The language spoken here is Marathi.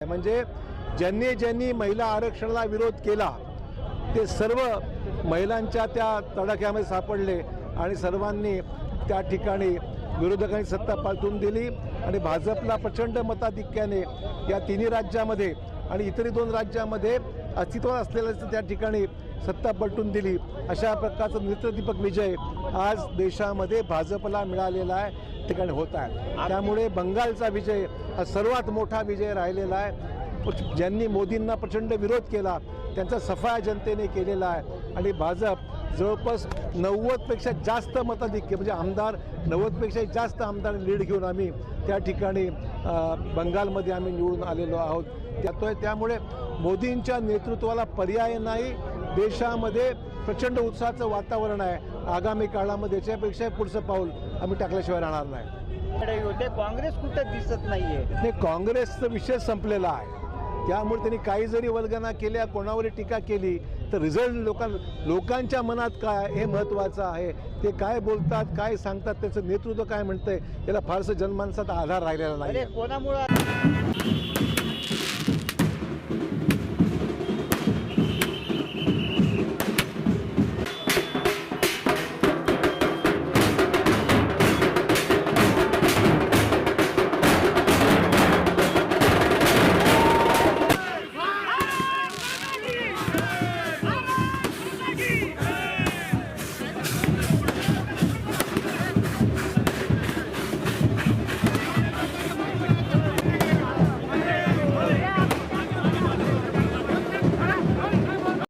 म्हणजे ज्यांनी ज्यांनी महिला आरक्षणाला विरोध केला ते सर्व महिलांच्या त्या तडाख्यामध्ये सापडले आणि सर्वांनी त्या ठिकाणी विरोधकांनी सत्ता पालटून दिली आणि भाजपला प्रचंड मताधिक्याने या तिन्ही राज्यामध्ये आणि इतरही 2 राज्यामध्ये अस्तित्वात असलेल्या त्या ठिकाणी सत्ता पलटून दिली। अशा प्रकारचा नेत्रदीपक विजय आज देशामध्ये भाजपला मिळालेला आहे, ठिकाणी होत आहे। त्यामुळे बंगालचा विजय हा सर्वात मोठा विजय राहिलेला आहे। ज्यांनी मोदींना प्रचंड विरोध केला त्यांचा सफाया जनतेने केलेला आहे आणि भाजप जवळपास 90पेक्षा जास्त मताधिक्य म्हणजे आमदार 90पेक्षा जास्त आमदार लीड घेऊन आम्ही त्या ठिकाणी बंगालमध्ये आम्ही निवडून आलेलो आहोत। त्यामुळे मोदींच्या नेतृत्वाला पर्याय नाही। देशामध्ये प्रचंड उत्साहाचं वातावरण आहे। आगामी काळामध्ये याच्यापेक्षा पुढचं पाऊल आम्ही टाकल्याशिवाय राहणार नाही। होते काँग्रेस कुठे दिसत नाहीये। नाही, काँग्रेसचा विषय संपलेला आहे। त्यामुळे त्यांनी काही जरी वल्गना केल्या, कोणावरही टीका केली तर रिझल्ट लोकांच्या मनात काय हे महत्त्वाचं आहे। ते काय बोलतात, काय सांगतात, त्याचं नेतृत्व काय म्हणतंय याला फारसं जनमानसात आधार राहिलेला नाही। कोणामुळे